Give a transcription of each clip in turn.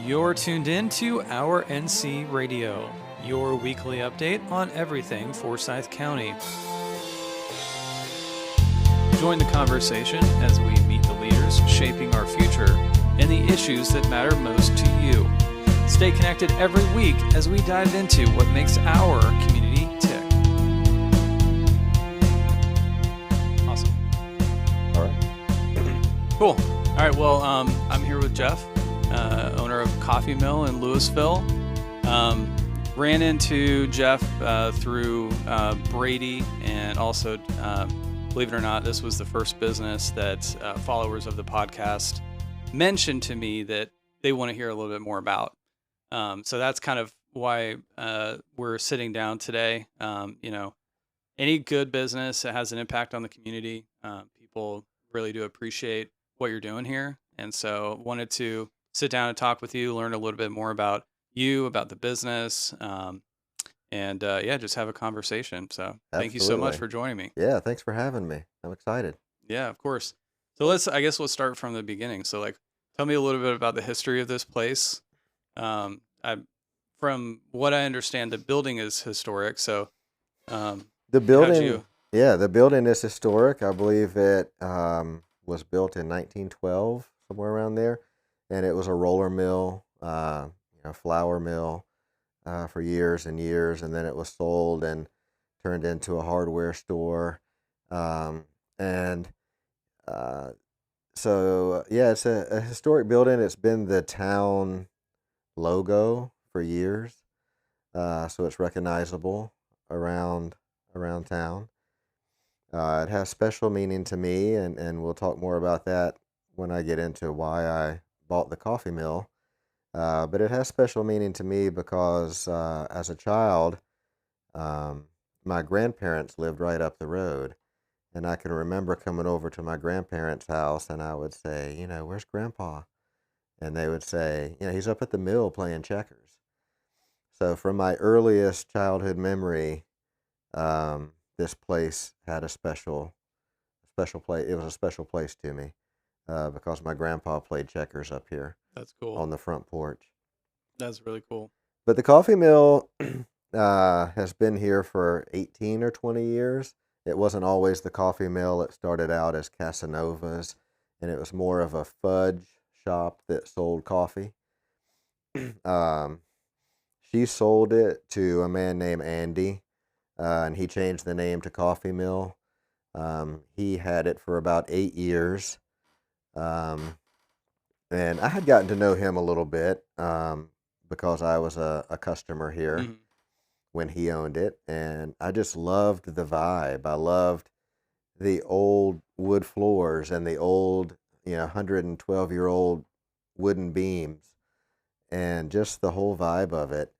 You're tuned in to Our NC Radio, your weekly update on everything Forsyth County. Join the conversation as we meet the leaders shaping our future and the issues that matter most to you. Stay connected every week as we dive into what makes our community tick. Awesome. All right. Cool. All right, well, I'm here with Jeff, owner of Coffee Mill in Lewisville. Ran into Jeff through Brady, and also, believe it or not, this was the first business that followers of the podcast mentioned to me that they want to hear a little bit more about. So that's kind of why we're sitting down today. Any good business that has an impact on the community, people really do appreciate what you're doing here. And so wanted to sit down and talk with you, learn a little bit more about you, about the business, and just have a conversation. So thank you so much for joining me. Yeah, thanks for having me. I'm excited. Yeah, of course. So let's start from the beginning. So tell me a little bit about the history of this place. From what I understand, the building is historic. So the building is historic. I believe it was built in 1912, somewhere around there, and it was a roller mill, flour mill for years and years, and then it was sold and turned into a hardware store, it's a historic building. It's been the town logo for years, so it's recognizable around town. It has special meaning to me, and we'll talk more about that when I get into why I bought the coffee mill. But it has special meaning to me because as a child, my grandparents lived right up the road. And I can remember coming over to my grandparents' house, and I would say, where's Grandpa? And they would say, he's up at the mill playing checkers. So from my earliest childhood memory, this place had a special place. It was a special place to me because my grandpa played checkers up here. That's cool. On the front porch. That's really cool. But the coffee mill has been here for 18 or 20 years. It wasn't always the coffee mill. It started out as Casanova's, and it was more of a fudge shop that sold coffee. She sold it to a man named Andy, and he changed the name to Coffee Mill. He had it for about 8 years, and I had gotten to know him a little bit because I was a customer here. Mm-hmm. When he owned it, and I just loved the vibe. I loved the old wood floors and the old, 112-year-old wooden beams, and just the whole vibe of it.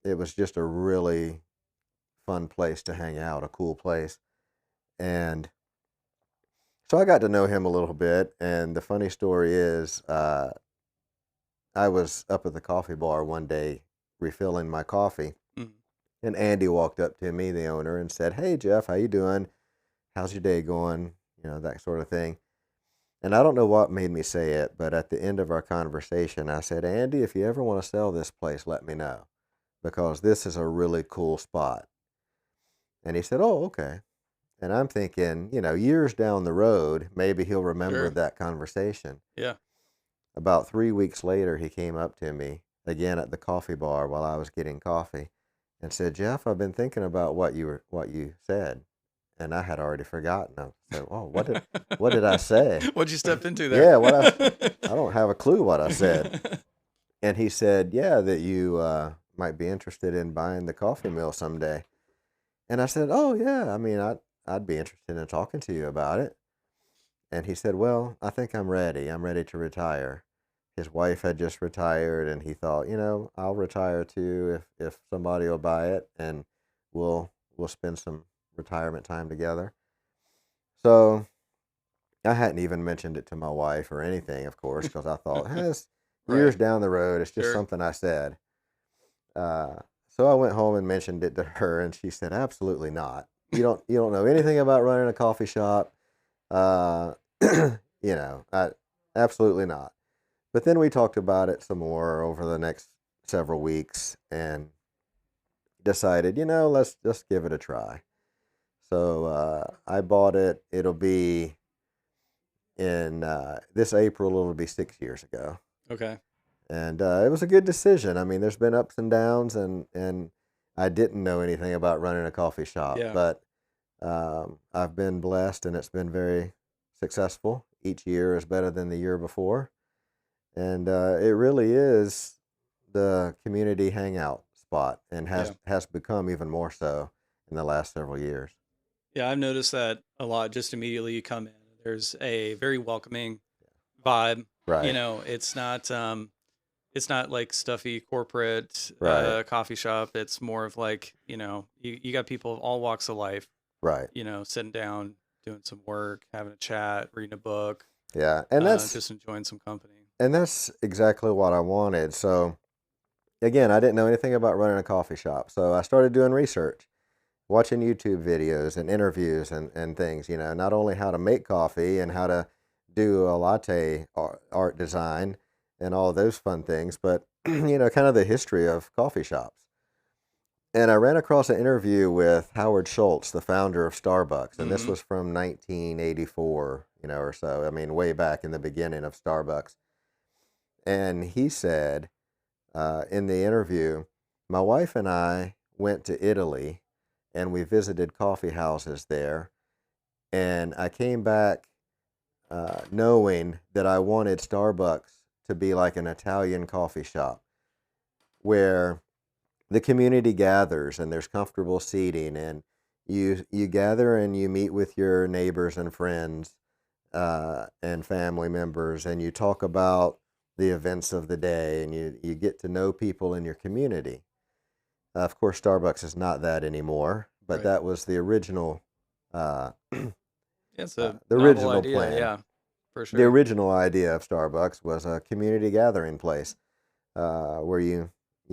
It was just a really fun place to hang out, a cool place. And so I got to know him a little bit, and the funny story is I was up at the coffee bar one day refilling my coffee, and Andy walked up to me, the owner, and said, "Hey Jeff, how you doing? How's your day going?" That sort of thing. And I don't know what made me say it, but at the end of our conversation, I said, "Andy, if you ever want to sell this place, let me know, because this is a really cool spot." And he said, "Oh, okay." And I'm thinking, years down the road, maybe he'll remember that conversation. Yeah. About 3 weeks later, he came up to me again at the coffee bar while I was getting coffee and said, "Jeff, I've been thinking about what you said." And I had already forgotten. I said, "Oh, what did I say?" What'd you step into there? Yeah, I don't have a clue what I said. And he said, "Yeah, that you might be interested in buying the coffee mill someday." And I said, "Oh yeah, I mean, I'd be interested in talking to you about it." And he said, "Well, I think I'm ready. I'm ready to retire." His wife had just retired, and he thought, I'll retire too if somebody will buy it, and we'll spend some retirement time together. So I hadn't even mentioned it to my wife or anything, of course, because I thought, it's years down the road. It's just something I said. So I went home and mentioned it to her, and she said, "Absolutely not. You don't know anything about running a coffee shop. Absolutely not." But then we talked about it some more over the next several weeks and decided, let's just give it a try. So I bought it. It'll be in this April, it'll be 6 years ago. Okay. And it was a good decision. I mean, there's been ups and downs, and I didn't know anything about running a coffee shop, Yeah. but I've been blessed, and it's been very successful. Each year is better than the year before. And it really is the community hangout spot, and has become even more so in the last several years. Yeah, I've noticed that a lot. Just immediately you come in, there's a very welcoming vibe. Right. It's not like stuffy corporate Right. coffee shop. It's more of like, you got people of all walks of life, Right. sitting down, doing some work, having a chat, reading a book, Yeah. And just enjoying some company. that's exactly what I wanted. So again, I didn't know anything about running a coffee shop. So I started doing research, watching YouTube videos and interviews and things, not only how to make coffee and how to do a latte art design and all those fun things, but, kind of the history of coffee shops. And I ran across an interview with Howard Schultz, the founder of Starbucks. And this Mhm. was from 1984, or so. I mean, way back in the beginning of Starbucks. And he said in the interview, my wife and I went to Italy and we visited coffee houses there. And I came back knowing that I wanted Starbucks to be like an Italian coffee shop where the community gathers and there's comfortable seating, and you gather and you meet with your neighbors and friends and family members, and you talk about the events of the day, and you get to know people in your community. Of course, Starbucks is not that anymore, but Right. that was the original It's a the novel original idea. plan. Yeah, for The sure. original idea of Starbucks was a community gathering place where you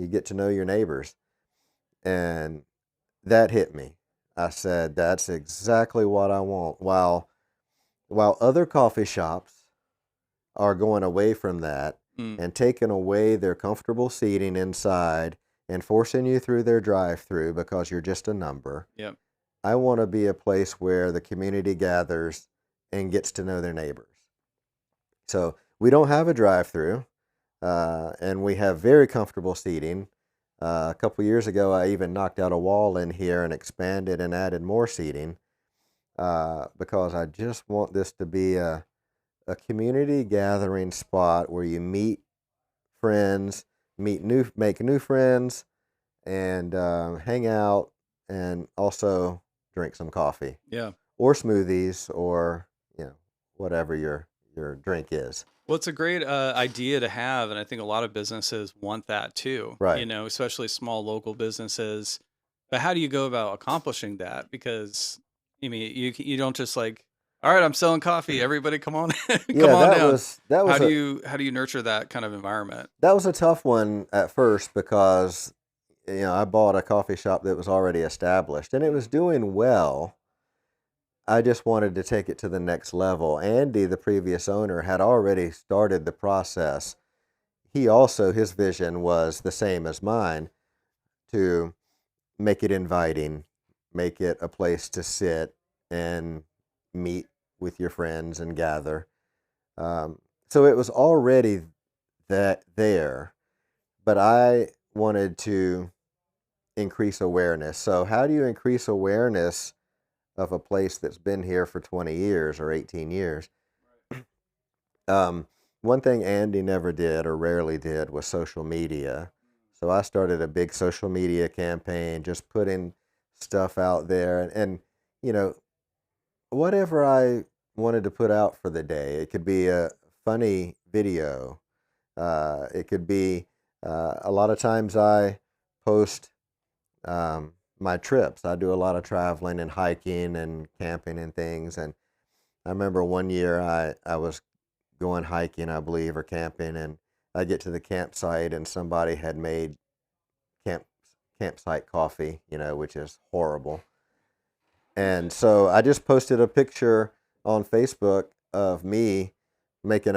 get to know your neighbors, and that hit me. I said, "That's exactly what I want." While other coffee shops are going away from that Mm. and taking away their comfortable seating inside and forcing you through their drive-through because you're just a number, Yep. I want to be a place where the community gathers and gets to know their neighbors. So we don't have a drive-through, and we have very comfortable seating. A couple years ago, I even knocked out a wall in here and expanded and added more seating because I just want this to be a community gathering spot where you meet friends, make new friends, and hang out, and also drink some coffee Yeah. or smoothies or whatever your drink is. Well, it's a great idea to have, and I think a lot of businesses want that too. Right. Especially small local businesses. But how do you go about accomplishing that? Because you don't just like, all right, I'm selling coffee. Everybody, come on, come Yeah, on down. that was How do you nurture that kind of environment? that was a tough one at first because I bought a coffee shop that was already established and it was doing well. I just wanted to take it to the next level. Andy, the previous owner, had already started the process. His vision was the same as mine, to make it inviting, make it a place to sit and meet with your friends and gather. So it was already that there, but I wanted to increase awareness. So how do you increase awareness of a place that's been here for 20 years or 18 years? Um, One thing Andy never did or rarely did was social media. So I started a big social media campaign, just putting stuff out there, and you know, whatever I wanted to put out for the day. It could be a funny video. It could be a lot of times I post my trips. I do a lot of traveling and hiking and camping and things. And I remember one year I was going hiking, I believe, or camping, and I get to the campsite and somebody had made camp campsite coffee, which is horrible. And so I just posted a picture on Facebook of me making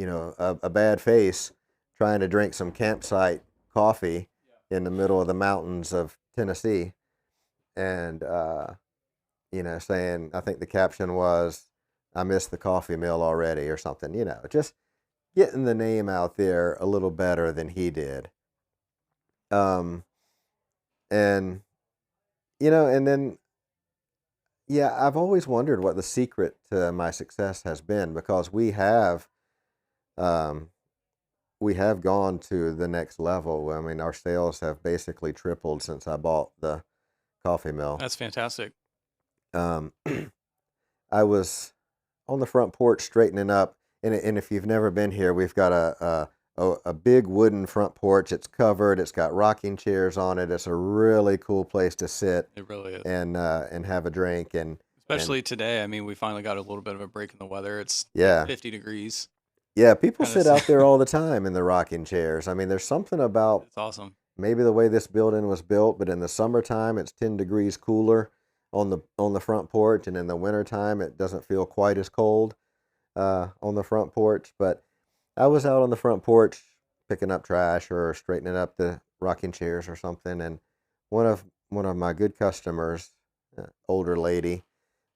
a bad face trying to drink some campsite coffee in the middle of the mountains of Tennessee, and saying, I think the caption was, "I miss the coffee mill already," or something. Just getting the name out there a little better than he did. Um, and and then yeah, I've always wondered what the secret to my success has been, because um, we have gone to the next level. I mean, our sales have basically tripled since I bought the coffee mill. That's fantastic. Um, I was on the front porch straightening up, and if you've never been here, we've got a big wooden front porch. It's covered. It's got rocking chairs on it. It's a really cool place to sit It really is. and have a drink and Especially today. I mean, we finally got a little bit of a break in the weather. It's yeah. 50 degrees. Yeah, people Kinda sit out there all the time in the rocking chairs. I mean, there's something about It's awesome. maybe the way this building was built, but in the summertime it's 10 degrees cooler on the front porch, and in the wintertime it doesn't feel quite as cold on the front porch. But I was out on the front porch picking up trash or straightening up the rocking chairs or something, and one of my good customers, older lady,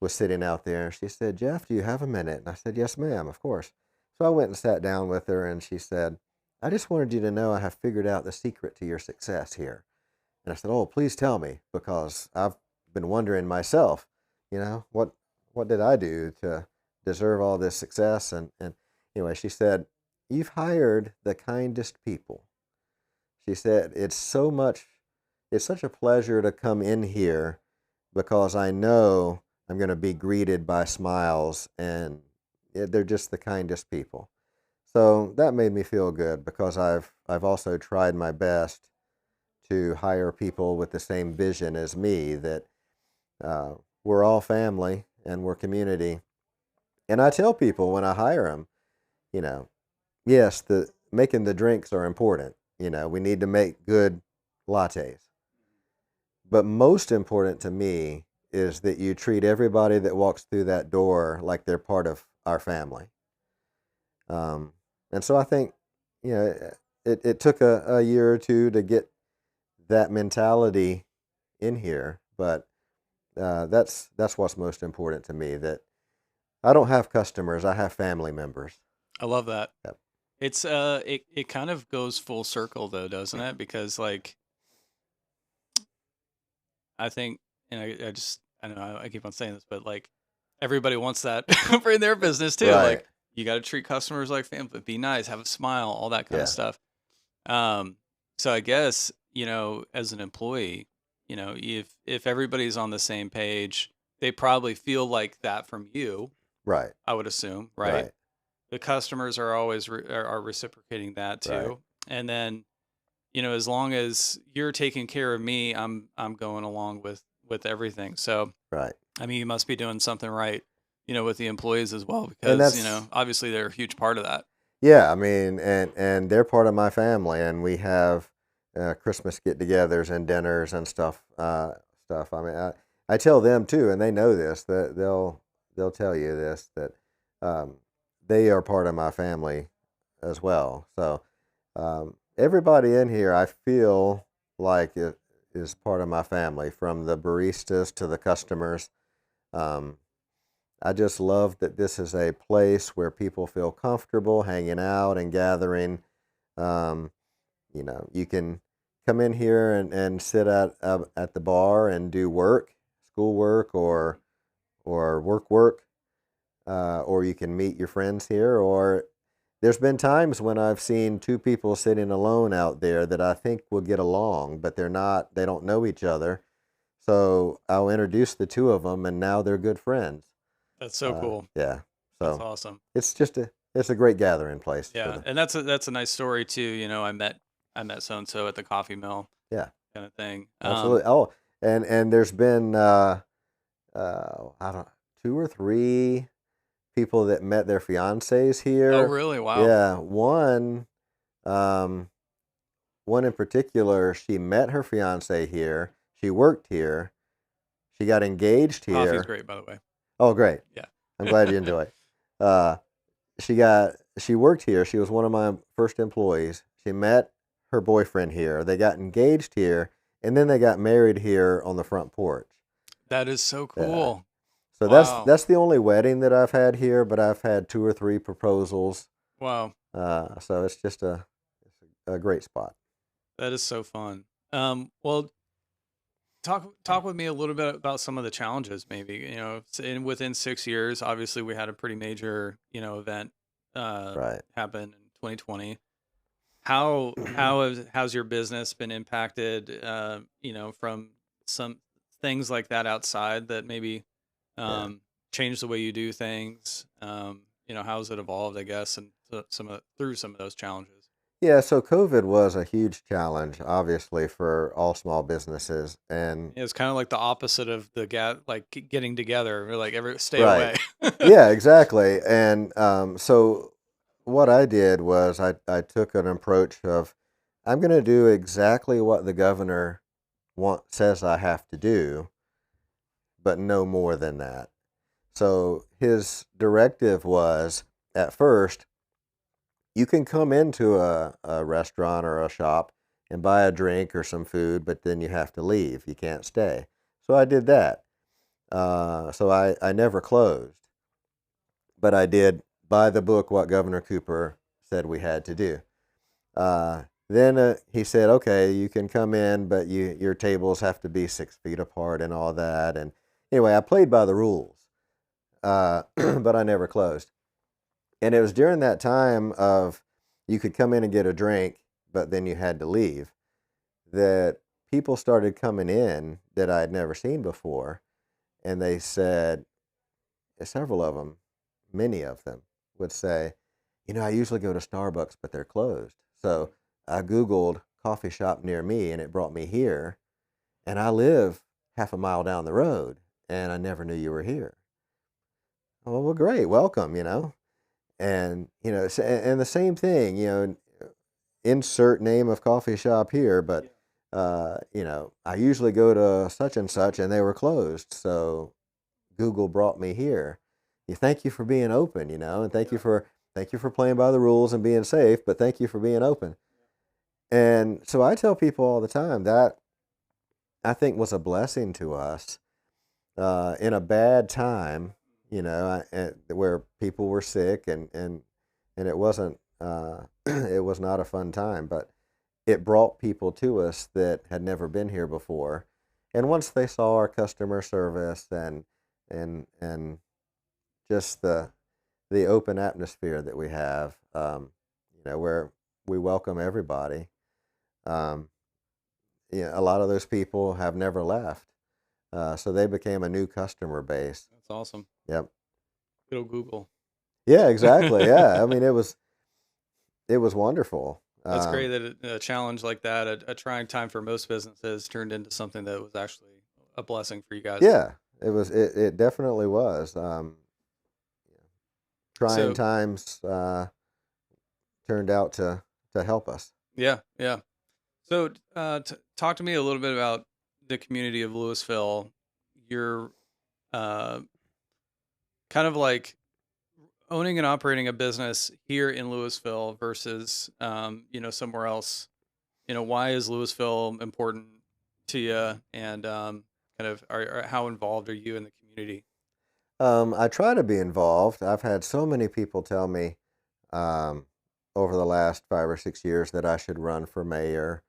was sitting out there. She said, "Jeff, do you have a minute?" And I said, "Yes, ma'am, of course." So I went and sat down with her, and she said, "I just wanted you to know I have figured out the secret to your success here." And I said, "Oh, please tell me, because I've been wondering myself, what did I do to deserve all this success?" And anyway, she said, "You've hired the kindest people." She said, it's such a pleasure to come in here, because I know I'm going to be greeted by smiles, and they're just the kindest people." So that made me feel good, because I've also tried my best to hire people with the same vision as me, that we're all family and we're community. And I tell people when I hire them, you know, yes, the making the drinks are important. We need to make good lattes. But most important to me is that you treat everybody that walks through that door like they're part of our family. And so I think, it took a year or two to get that mentality in here, but that's what's most important to me. That I don't have customers; I have family members. I love that. Yep. It's it kind of goes full circle though, doesn't it? Because like I think, and I don't know, I keep on saying this, but like everybody wants that for their business too. Right. Like you got to treat customers like family, be nice, have a smile, all that kind Yeah. of stuff. So I guess, as an employee, if everybody's on the same page, they probably feel like that from you, Right. I would assume, right? Right. The customers are always are reciprocating that too. Right. And then, as long as you're taking care of me, I'm going along with everything. So, Right. I mean, you must be doing something right, with the employees as well, And because, that's obviously they're a huge part of that. yeah. I mean, and they're part of my family, and we have Christmas get-togethers and dinners and stuff. I mean, I tell them too, and they know this, that they'll tell you this, that um, they are part of my family as well. So everybody in here, I feel like it is part of my family, from the baristas to the customers. Um, I just love that this is a place where people feel comfortable hanging out and gathering. Um, you can come in here and sit at the bar and do schoolwork, or work, or you can meet your friends here. Or there's been times when I've seen two people sitting alone out there that I think will get along, but they're not. They don't know each other. So I'll introduce the two of them, and now they're good friends. That's so cool. Yeah. That's So awesome. it's a great gathering place. Yeah, and that's a nice story too. I met so and so at the coffee mill, Yeah, kind of thing. absolutely. Oh, and there's been I don't 2 or 3 people that met their fiancés here. Oh, really? Wow. Yeah, um, one in particular, she met her fiancé here. She worked here. She got engaged here. Coffee's great, by the way. Oh, great. Yeah. I'm glad you enjoy it. She got she worked here. She was one of my first employees. She met her boyfriend here. They got engaged here, and then they got married here on the front porch. That is so Yeah. cool. So Wow. that's the only wedding that I've had here, but I've had 2 or 3 proposals. Wow. So it's just a great spot. That is so fun. Well, talk with me a little bit about some of the challenges, maybe. Within 6 years, obviously we had a pretty major, event Right. happen in 2020. How's your business been impacted? From some things like that outside that maybe Yeah. change the way you do things. How's it evolved, I guess, and through some of those challenges. Yeah, so COVID was a huge challenge, obviously, for all small businesses. And It's kind of like the opposite of getting together. We're like, every stay right. away. Yeah, exactly. And so what I did was I took an approach of I'm going to do exactly what the governor says I have to do, but no more than that. So his directive was at first, you can come into a restaurant or a shop and buy a drink or some food, but then you have to leave. You can't stay. So I did that. So I never closed, but I did by the book what Governor Cooper said we had to do. Then he said, okay, you can come in, but your tables have to be 6 feet apart and all that. And anyway, I played by the rules, but I never closed. And it was during that time of you could come in and get a drink, but then you had to leave, that people started coming in that I had never seen before. And they said, several of them, many of them would say, I usually go to Starbucks, but they're closed. So I Googled coffee shop near me and it brought me here. And I live half a mile down the road and I never knew you were here. Oh, well, great. Welcome. And, and the same thing, insert name of coffee shop here, but, I usually go to such and such and they were closed. So Google brought me here. Thank you for being open, and thank you for playing by the rules and being safe, but thank you for being open. And so I tell people all the time that I think was a blessing to us in a bad time, where people were sick and it wasn't it was not a fun time, but it brought people to us that had never been here before. And once they saw our customer service and just the open atmosphere that we have, where we welcome everybody. Um, a lot of those people have never left, so they became a new customer base. That's awesome. Yep. Good old Google. Yeah, exactly. Yeah, I mean it was wonderful. That's great that a challenge like that, a trying time for most businesses, turned into something that was actually a blessing for you guys. Yeah, it was. It definitely was. Trying So times turned out to help us. yeah, yeah. So talk to me a little bit about the community of Lewisville. You're uh, kind of like owning and operating a business here in Lewisville versus somewhere else. Why is Lewisville important to you, and kind of how involved are you in the community? I try to be involved. I've had so many people tell me um, over the last 5 or 6 years that I should run for mayor,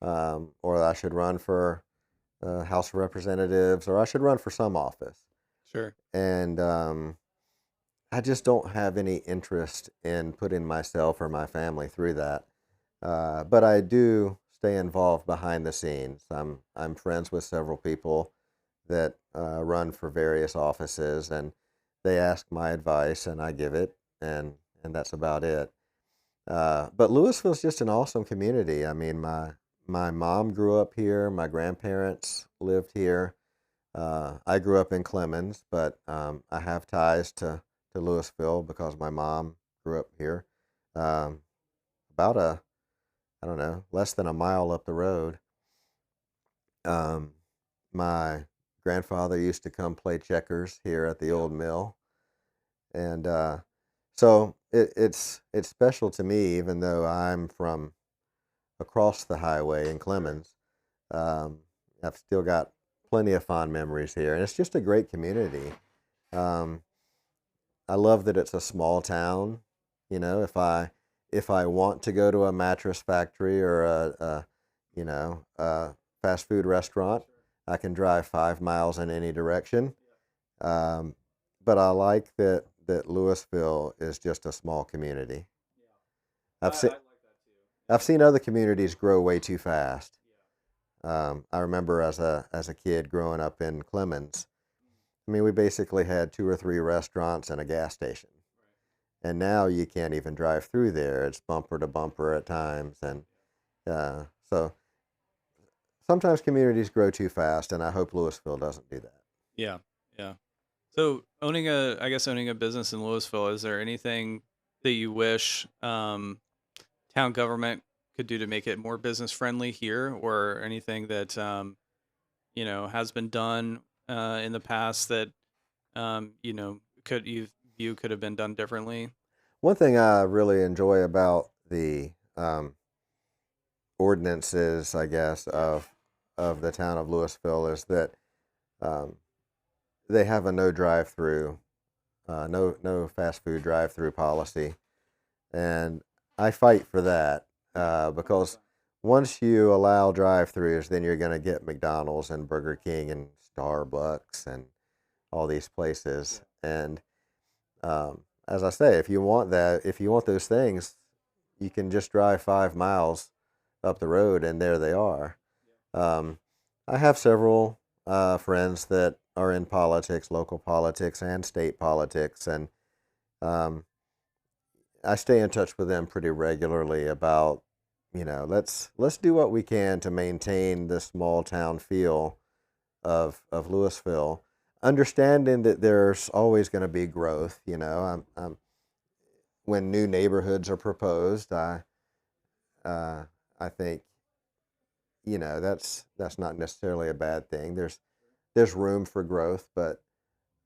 or I should run for House of Representatives, or I should run for some office. Sure. And I just don't have any interest in putting myself or my family through that. But I do stay involved behind the scenes. I'm friends with several people that run for various offices, and they ask my advice, and I give it, and that's about it. But Louisville's just an awesome community. I mean, my mom grew up here. My grandparents lived here. I grew up in Clemens, but I have ties to Louisville because my mom grew up here. Um, about I don't know, less than a mile up the road. Um, my grandfather used to come play checkers here at the old mill, and So it's special to me, even though I'm from across the highway in Clemens. Um, I've still got plenty of fond memories here, and it's just a great community. Um, I love that it's a small town. If I want to go to a mattress factory or a fast food restaurant, I can drive 5 miles in any direction. Um, but I like that Louisville is just a small community. I've seen I've seen other communities grow way too fast. I remember as a kid growing up in Clemens. I mean, we basically had two or three restaurants and a gas station, and now you can't even drive through there. It's bumper to bumper at times, and so sometimes communities grow too fast, and I hope Louisville doesn't do that. Yeah, yeah. So I guess owning a business in Louisville, is there anything that you wish town government could do to make it more business friendly here, or anything that has been done in the past that could you view could have been done differently? One thing I really enjoy about the ordinances, I guess, of the town of Louisville is that um, they have a no drive-through, no fast food drive-through policy, and I fight for that because once you allow drive-throughs, then you're going to get McDonald's and Burger King and Starbucks and all these places. And as I say, if you want those things, you can just drive 5 miles up the road, and there they are. Um, I have several friends that are in politics, local politics and state politics, and um, I stay in touch with them pretty regularly about, let's do what we can to maintain the small town feel of Louisville, understanding that there's always going to be growth. When new neighborhoods are proposed, I think that's not necessarily a bad thing. There's room for growth, but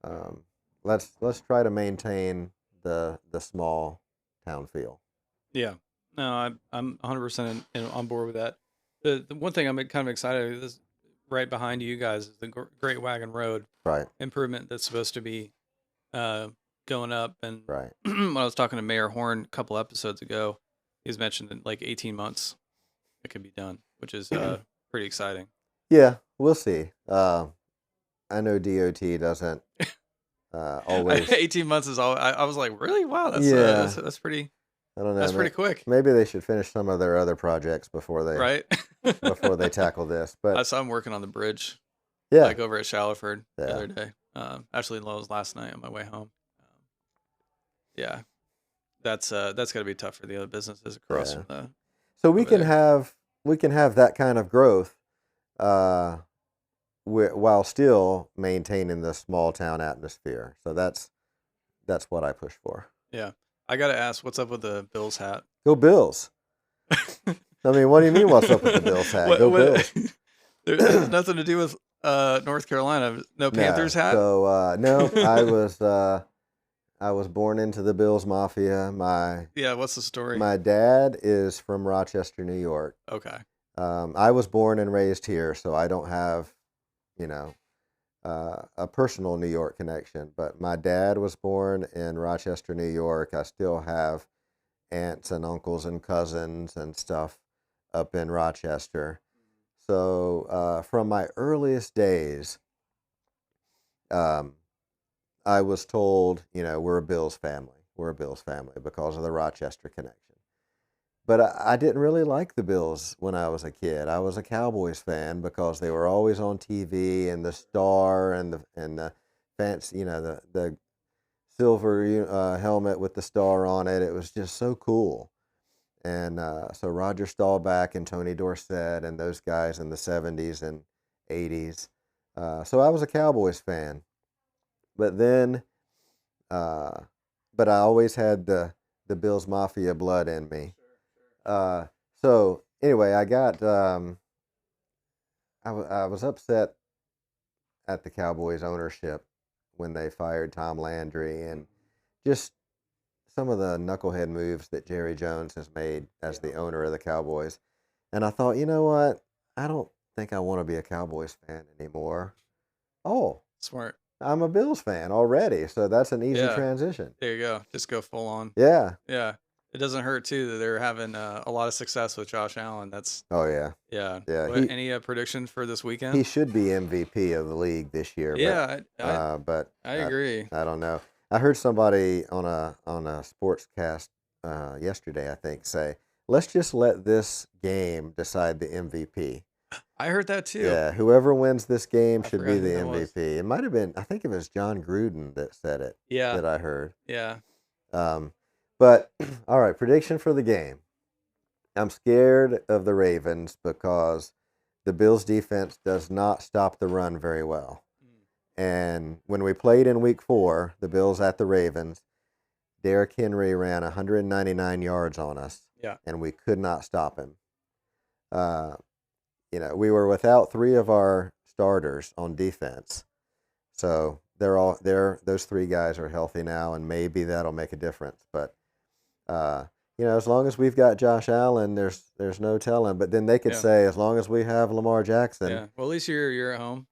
um, let's try to maintain the small town feel. Yeah. No, I'm 100% on board with that. The one thing I'm kind of excited is right behind you guys is the Great Wagon Road Right, improvement that's supposed to be uh, going up. And right. when I was talking to Mayor Horn a couple episodes ago, he's mentioned in like 18 months it could be done, which is pretty exciting. Yeah, we'll see. I know DOT doesn't always. 18 months is all. I was like, really? Wow, Yeah, that's pretty. I don't know. That's pretty quick, Maybe they should finish some of their other projects right? before they tackle this. I But saw him working on the bridge, yeah, like over at Shallowford the yeah, other day. Actually, Lowe's last night on my way home. Yeah, that's got to be tough for the other businesses across yeah. from the So over there. we can have that kind of growth, uh, while still maintaining the small town atmosphere. So that's what I push for. Yeah, I gotta ask, what's up with the Bills hat? Go Bills! I mean, what do you mean? What's up with the Bills hat? Go What? Bills! There's nothing to do with North Carolina. No No, Panthers hat. so no, I was born into the Bills Mafia. Yeah, what's the story? My dad is from Rochester, New York. Okay. I was born and raised here, so I don't have, a personal New York connection. But my dad was born in Rochester, New York. I still have aunts and uncles and cousins and stuff up in Rochester. So from my earliest days, um, I was told, we're a Bills family. We're a Bills family because of the Rochester connection. But I didn't really like the Bills when I was a kid. I was a Cowboys fan because they were always on TV, and the star and the fancy, the silver helmet with the star on it. It was just so cool. And so Roger Staubach and Tony Dorsett and those guys in the 70s and 80s. So I was a Cowboys fan. But then, uh, but I always had the Bills Mafia blood in me. Uh, so anyway, I was upset at the Cowboys ownership when they fired Tom Landry and just some of the knucklehead moves that Jerry Jones has made as the owner of the Cowboys. And I thought, you know what? I don't think I want to be a Cowboys fan anymore. Oh, Smart. I'm a Bills fan already, so that's an easy Yeah. transition. There you go. Just go full on. Yeah. Yeah. It doesn't hurt too that they're having a lot of success with Josh Allen. That's Oh yeah. yeah. Yeah. Any predictions for this He weekend? should be MVP of the league this year, Yeah, but I agree. I don't know. I heard somebody on a sportscast yesterday, I think, say, "Let's just let this game decide the MVP." I heard that too. Yeah, whoever wins this game I should forgot be who the that was. MVP. It might have been, I think it was John Gruden that said it, Yeah. that I heard. Yeah. But all right, prediction for the game. I'm scared of the Ravens because the Bills defense does not stop the run very well. And when we played in week 4, the Bills at the Ravens, Derrick Henry ran 199 yards on us. Yeah. And we could not stop him. We were without 3 of our starters on defense. So those 3 guys are healthy now, and maybe that'll make a difference. But as long as we've got Josh Allen, there's no telling. But then they could say, as long as we have Lamar Jackson. Yeah. Well, at least you're at home.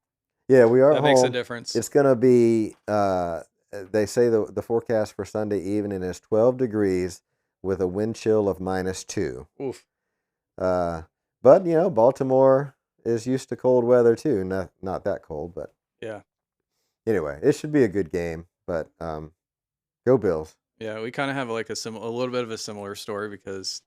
Yeah, we are That at makes home. a difference. It's going to be, they say the forecast for Sunday evening is 12 degrees with a wind chill of -2. Oof. But, Baltimore is used to cold weather too. Not that cold, but. Yeah. Anyway, it should be a good game, but go Bills. Yeah, we kind of have like a little bit of a similar story because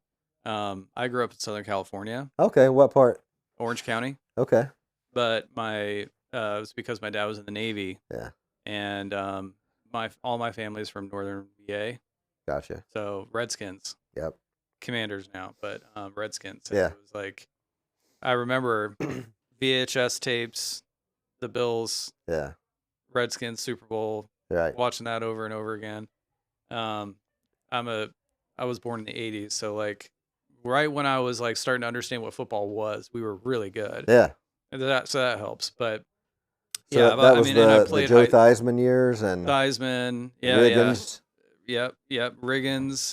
I grew up in Southern California. Okay, what part? Orange County. Okay. But it was because my dad was in the Navy. Yeah. And all my family is from Northern VA. Gotcha. So Redskins. Yep. Commanders now, but Redskins. Yeah. It was like, I remember VHS tapes, the Bills. Yeah. Redskins Super Bowl. Right. Watching that over and over again. I was born in the 80s, so like right when I was like starting to understand what football was, we were really good. Yeah. And so that helps. But so yeah, that was and I the played Joe Theismann years and Theismann, yeah, Riggins. Yeah. Yep, Riggins,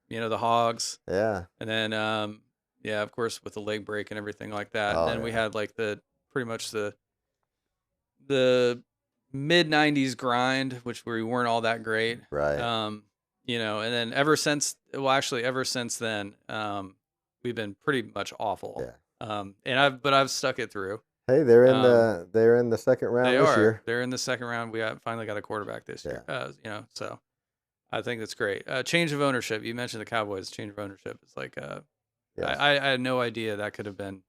the Hogs. Yeah. And then of course with the leg break and everything like that. Oh, and then we had like pretty much the mid-90s grind, which we weren't all that great. Right. And then ever since then, we've been pretty much awful. Yeah. But I've stuck it through. Hey, they're in the second round this year. They're in the second round. We finally got a quarterback this year. So I think that's great. Change of ownership. You mentioned the Cowboys. Change of ownership. It's like I had no idea that could have been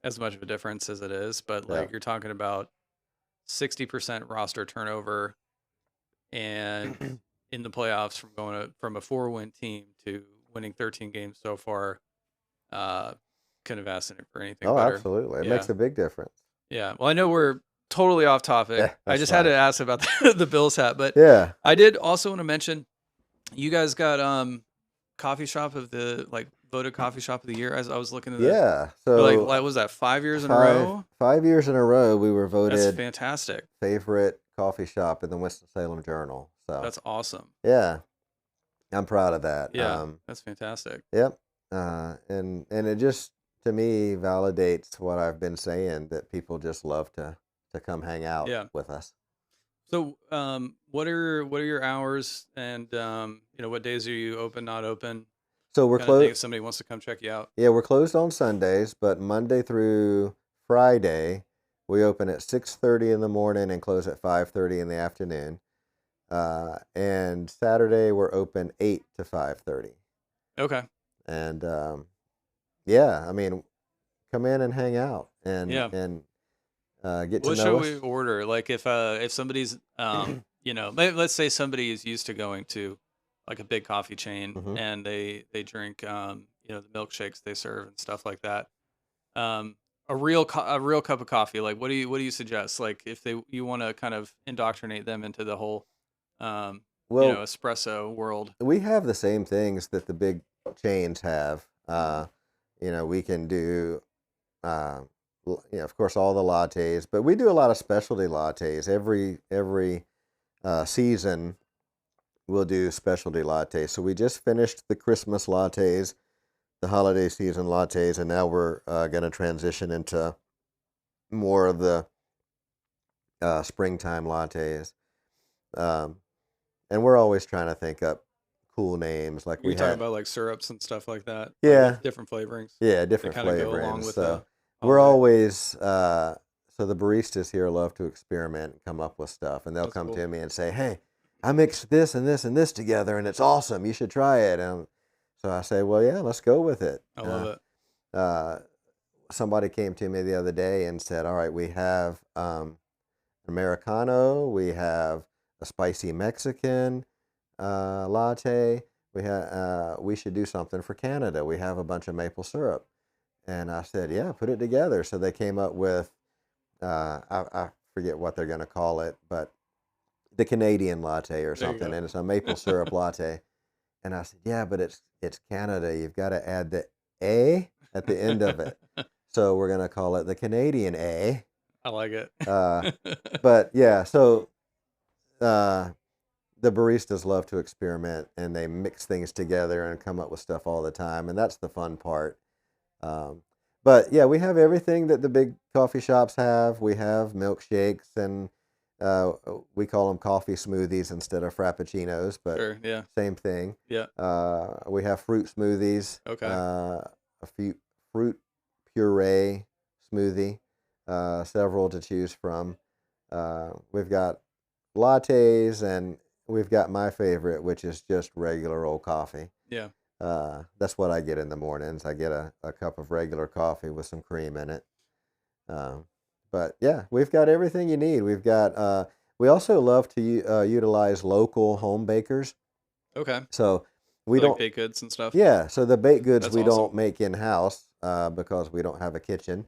as much of a difference as it is. But like you're talking about 60% roster turnover, and in the playoffs from going from a 4-win team to winning 13 games so far, couldn't have asked for anything better. Oh, absolutely. It makes a big difference. Yeah. Well, I know we're totally off topic. Yeah, I just had to ask about the Bills hat, but yeah, I did also want to mention you guys got coffee shop of the voted coffee shop of the year. As I was looking at so what was that 5 years in a row? 5 years in a row we were voted. That's fantastic. Favorite coffee shop in the Winston-Salem Journal. So that's awesome. Yeah, I'm proud of that. Yeah, that's fantastic. Yep. And it just to me validates what I've been saying, that people just love to come hang out with us. So, what are your hours, and what days are you open, not open? So we're closed. If somebody wants to come check you out. Yeah, we're closed on Sundays, but Monday through Friday we open at 6:30 in the morning and close at 5:30 in the afternoon. And Saturday we're open 8 to 5:30. Okay. And I mean, come in and hang out and get to know us. What should we order? Like if somebody's let's say somebody is used to going to like a big coffee chain and they drink the milkshakes they serve and stuff like that. A real cup of coffee. Like what do you suggest? Like if you want to kind of indoctrinate them into the whole espresso world. We have the same things that the big chains have. We can do of course all the lattes, but we do a lot of specialty lattes every season. we'll do specialty lattes. So we just finished the Christmas lattes, the holiday season lattes, and now we're going to transition into more of the springtime lattes. Um, and we're always trying to think up cool names. Like You're we talking had, about like syrups and stuff like that, like yeah, different flavorings yeah, that different kind of go along flavorings. with So the we're holiday. always, so the baristas here love to experiment and come up with stuff. And they'll That's come cool. to me and say, hey, I mixed this and this and this together and it's awesome. You should try it. And so I say, well, yeah, let's go with it. I love it. Uh, somebody came to me the other day and said, all right, we have Americano, we have a spicy Mexican latte. We should do something for Canada. We have a bunch of maple syrup. And I said, yeah, put it together. So they came up with, I forget what they're going to call it, but the Canadian latte or There you something. go. And it's a maple syrup latte. And I said, yeah, but it's Canada. You've got to add the A at the end of it. So we're going to call it the Canadian A. I like it. But yeah, so the baristas love to experiment and they mix things together and come up with stuff all the time. And that's the fun part. But yeah, we have everything that the big coffee shops have. We have milkshakes and we call them coffee smoothies instead of frappuccinos, but Sure. Yeah. same thing. Yeah. We have fruit smoothies, Okay. a few fruit puree smoothie, several to choose from. We've got lattes and we've got my favorite, which is just regular old coffee. Yeah. That's what I get in the mornings. I get a cup of regular coffee with some cream in it. But yeah, we've got everything you need. We've got, we also love to utilize local home bakers. Okay. So we So like don't, baked goods and stuff. yeah, so the baked goods That's we awesome. don't make in-house because we don't have a kitchen.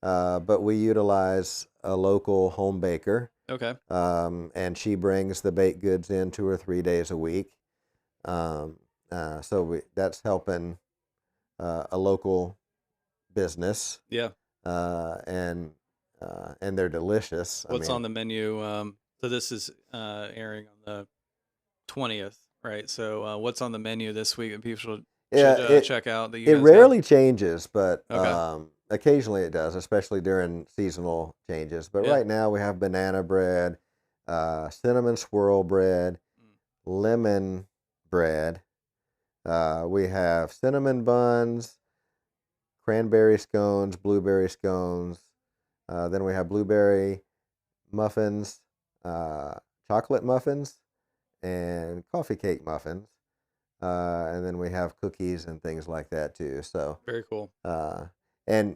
But we utilize a local home baker. Okay. And she brings the baked goods in 2 or 3 days a week. So that's helping a local business, Yeah. and they're delicious. What's on the menu? So this is airing on the 20th, right? So what's on the menu this week that people should Yeah, check out that you it guys rarely changes, but Okay. occasionally it does, especially during seasonal changes. But Yeah. right now we have banana bread, cinnamon swirl bread, Mm. lemon bread. We have cinnamon buns, cranberry scones, blueberry scones. Then we have blueberry muffins, chocolate muffins, and coffee cake muffins. And then we have cookies and things like that too. So, Very cool. and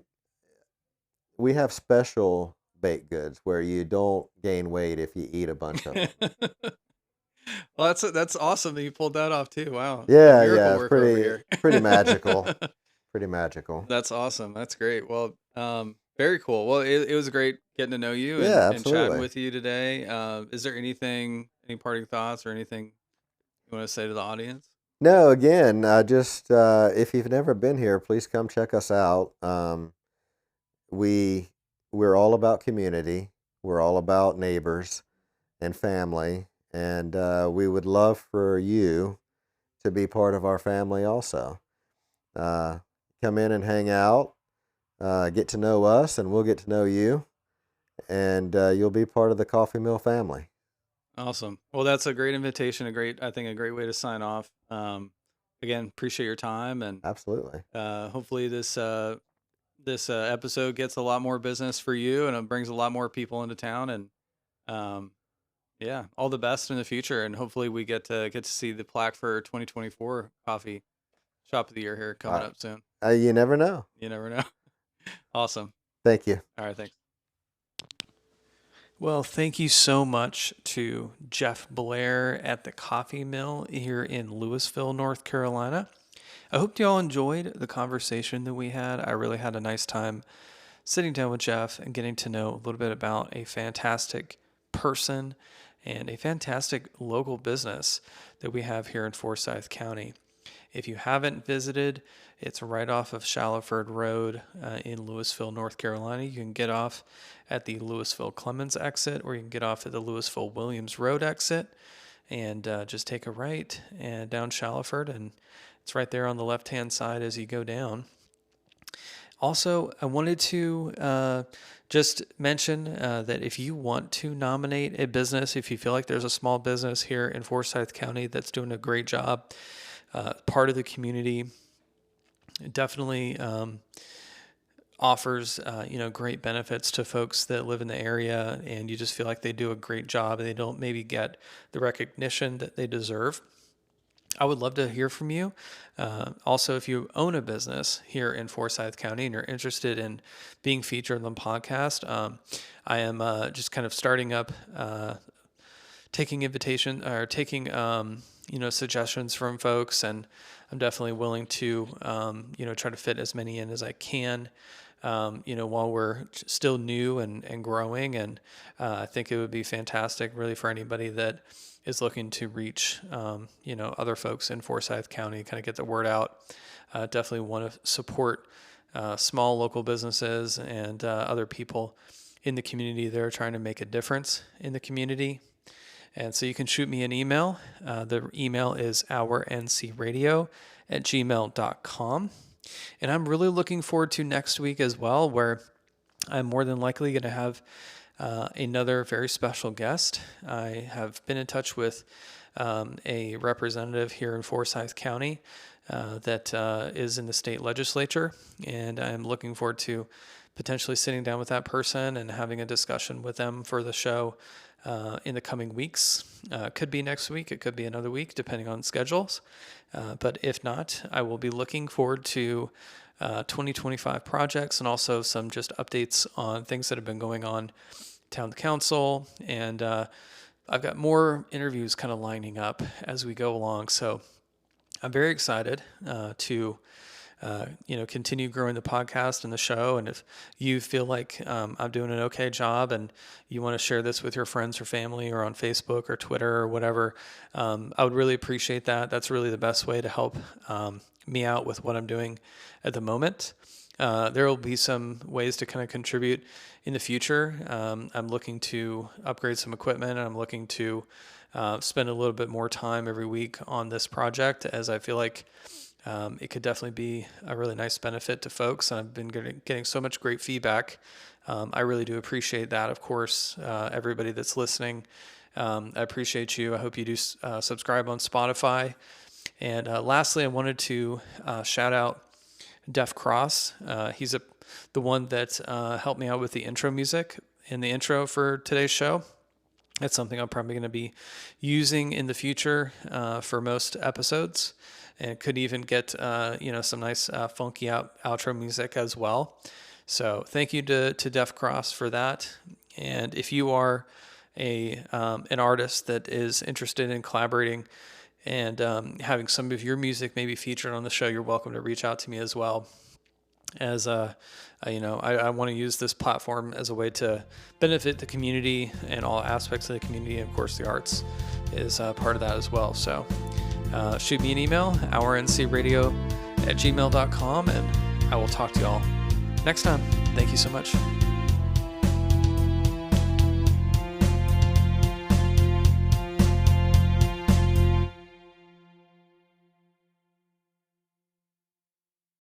we have special baked goods where you don't gain weight if you eat a bunch of them. Well, that's awesome that you pulled that off too. Wow. Yeah, Miracle yeah, it's worker over here. pretty magical. Pretty magical. That's awesome. That's great. Well, very cool. Well, it was great getting to know you Yeah, and chatting absolutely. with you today. Is there anything, any parting thoughts or anything you want to say to the audience? No, again, just if you've never been here, please come check us out. We we're all about community. We're all about neighbors and family, and we would love for you to be part of our family also. Uh, Come in and hang out, get to know us, and we'll get to know you, and you'll be part of the Coffee Mill family. Awesome. Well, that's a great invitation. I think a great way to sign off. Again, appreciate your time and Absolutely. hopefully this episode gets a lot more business for you and it brings a lot more people into town and um, yeah, all the best in the future and hopefully we get to see the plaque for 2024 coffee shop of the year here coming up soon. You never know. You never know. Awesome. Thank you. All right, thanks. Well, thank you so much to Jeff Blair at the Coffee Mill here in Lewisville, North Carolina. I hope you all enjoyed the conversation that we had. I really had a nice time sitting down with Jeff and getting to know a little bit about a fantastic person and a fantastic local business that we have here in Forsyth County. If you haven't visited, it's right off of Shallowford Road in Lewisville, North Carolina. You can get off at the Lewisville Clemens exit, or you can get off at the Lewisville Williams Road exit. and just take a right and down Shallowford, and it's right there on the left-hand side as you go down. Also, I wanted to just mention that if you want to nominate a business, if you feel like there's a small business here in Forsyth County that's doing a great job, part of the community, definitely offers great benefits to folks that live in the area, and you just feel like they do a great job and they don't maybe get the recognition that they deserve. I would love to hear from you. Also, if you own a business here in Forsyth County and you're interested in being featured on the podcast, I am just kind of starting up, taking suggestions from folks, and I'm definitely willing to try to fit as many in as I can. While we're still new and growing, and I think it would be fantastic really for anybody that is looking to reach, other folks in Forsyth County, kind of get the word out. Definitely want to support small local businesses and other people in the community that are trying to make a difference in the community. And so you can shoot me an email. The email is ourncradio@gmail.com. And I'm really looking forward to next week as well, where I'm more than likely going to have another very special guest. I have been in touch with a representative here in Forsyth County that is in the state legislature, and I'm looking forward to potentially sitting down with that person and having a discussion with them for the show in the coming weeks. Could be next week, it could be another week, depending on schedules. But if not, I will be looking forward to 2025 projects and also some just updates on things that have been going on town council. And I've got more interviews kind of lining up as we go along. So I'm very excited to continue growing the podcast and the show. And if you feel like I'm doing an okay job and you want to share this with your friends or family or on Facebook or Twitter or whatever, I would really appreciate that. That's really the best way to help me out with what I'm doing at the moment. There will be some ways to kind of contribute in the future. I'm looking to upgrade some equipment, and I'm looking to spend a little bit more time every week on this project, as I feel like it could definitely be a really nice benefit to folks. And I've been getting so much great feedback. I really do appreciate that. Of course, everybody that's listening, I appreciate you. I hope you do subscribe on Spotify. And lastly, I wanted to shout out Def Cross. He's the one that helped me out with the intro music in the intro for today's show. That's something I'm probably going to be using in the future for most episodes, and could even get some nice funky outro music as well. So thank you to Def Cross for that. And if you are an artist that is interested in collaborating and having some of your music maybe featured on the show, you're welcome to reach out to me as well. As I want to use this platform as a way to benefit the community and all aspects of the community. And of course, the arts is part of that as well. So shoot me an email, ourncradio@gmail.com, and I will talk to y'all next time. Thank you so much.